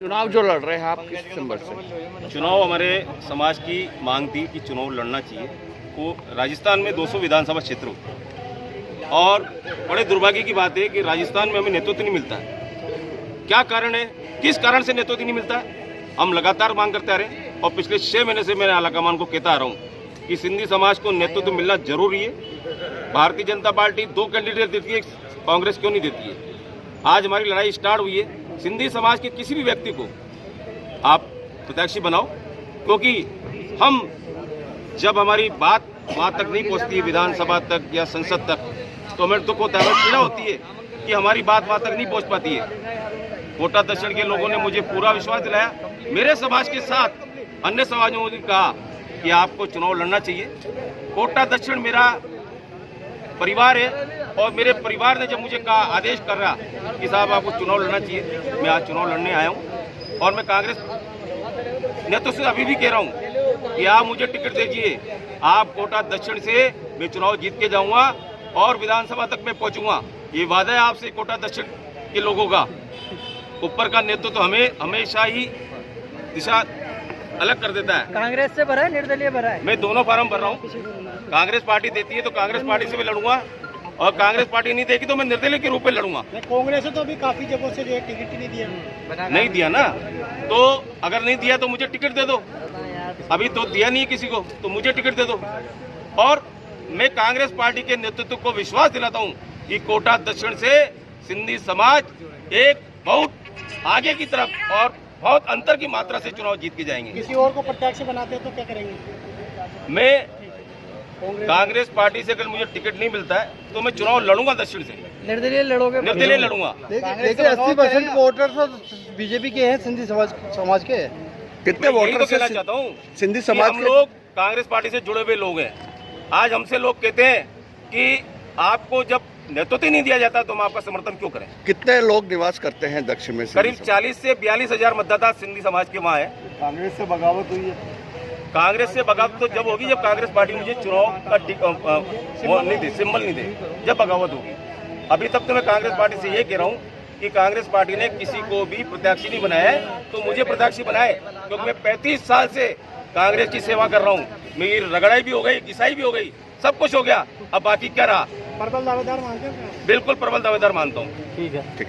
चुनाव जो लड़ रहे हैं आप किस सिंबल से? चुनाव हमारे समाज की मांग थी कि चुनाव लड़ना चाहिए। वो राजस्थान में 200 विधानसभा क्षेत्र होते हैं और बड़े दुर्भाग्य की बात है कि राजस्थान में हमें नेतृत्व नहीं मिलता है। क्या कारण है, किस कारण से नेतृत्व नहीं मिलता है? हम लगातार मांग करते आ रहे हैं और पिछले 6 महीने से मैं आलाकमान को कहता आ रहा हूँ कि सिंधी समाज को नेतृत्व मिलना जरूरी है। भारतीय जनता पार्टी 2 कैंडिडेट देती है, कांग्रेस क्यों नहीं देती है? आज हमारी लड़ाई स्टार्ट हुई है। सिंधी समाज के किसी भी व्यक्ति को आप प्रत्याशी बनाओ, क्योंकि हम जब हमारी बात वहाँ तक नहीं पहुँचती है, विधानसभा तक या संसद तक, तो हमें दुख होता है, पीड़ा होती है कि हमारी बात वहाँ तक नहीं पहुँच पाती है। कोटा दक्षिण के लोगों ने मुझे पूरा विश्वास दिलाया। मेरे समाज के साथ अन्य समाजों ने कहा कि आपको चुनाव लड़ना चाहिए। कोटा दक्षिण मेरा परिवार है और मेरे परिवार ने जब मुझे कहा, आदेश कर रहा कि साहब आपको चुनाव लड़ना चाहिए, मैं आज चुनाव लड़ने आया हूँ। और मैं कांग्रेस नेतृत्व से अभी भी कह रहा हूँ कि आप मुझे टिकट दीजिए। आप कोटा दक्षिण से मैं चुनाव जीत के जाऊंगा और विधानसभा तक मैं पहुंचूंगा। ये वादा है आपसे कोटा दक्षिण के लोगों का। ऊपर का नेतृत्व तो हमें हमेशा ही दिशा अलग कर देता है। कांग्रेस से भरा है, निर्दलीय भरा है? मैं दोनों फार्म भर रहा हूँ। कांग्रेस पार्टी देती है तो कांग्रेस पार्टी से मैं लड़ूंगा और कांग्रेस पार्टी नहीं देगी तो मैं निर्दलीय के रूप में लड़ूंगा। कांग्रेस तो अभी काफी जगहों से जो है टिकट ही नहीं दिया। नहीं दिया ना, तो अगर नहीं दिया तो मुझे टिकट दे दो। अभी तो दिया नहीं है किसी को, तो मुझे टिकट दे दो। और मैं कांग्रेस पार्टी के नेतृत्व को विश्वास दिलाता हूँ कि कोटा दक्षिण से सिंधी समाज एक बहुत आगे की तरफ और बहुत अंतर की मात्रा से चुनाव जीत के जाएंगे। किसी और को प्रत्याशी बनाते हैं तो क्या करेंगे? मैं कांग्रेस पार्टी से अगर मुझे टिकट नहीं मिलता है तो मैं चुनाव लड़ूंगा दक्षिण से। निर्दलीय लड़ोगे? निर्दलीय लड़ूंगा। देखिए 80% वोटर तो बीजेपी के हैं, सिंधी समाज के। कितने वोटर तो कहना चाहता हूँ सिंधी समाज हम लोग कांग्रेस पार्टी से जुड़े हुए लोग हैं। आज हमसे लोग कहते हैं कि आपको जब नेतृत्व नहीं दिया जाता तो हम आपका समर्थन क्यों करें? कितने लोग निवास करते हैं दक्षिण में? करीब 40 से 42 हजार मतदाता सिंधी समाज के वहाँ है। कांग्रेस से बगावत हुई है। कांग्रेस से बगावत तो जब होगी जब कांग्रेस पार्टी मुझे चुनाव का सिंबल नहीं दे, जब बगावत होगी। अभी तक तो मैं कांग्रेस पार्टी से ये कह रहा हूँ कि कांग्रेस पार्टी ने किसी को भी प्रत्याशी नहीं बनाया है तो मुझे प्रत्याशी बनाए, क्योंकि मैं 35 साल से कांग्रेस की सेवा कर रहा हूँ। मेरी रगड़ाई भी हो गई, घिसाई भी हो गई, सब कुछ हो गया। अब बाकी क्या रहा? प्रबल दावेदार मानते हैं? बिल्कुल प्रबल दावेदार मानता हूँ। ठीक है। ठीक।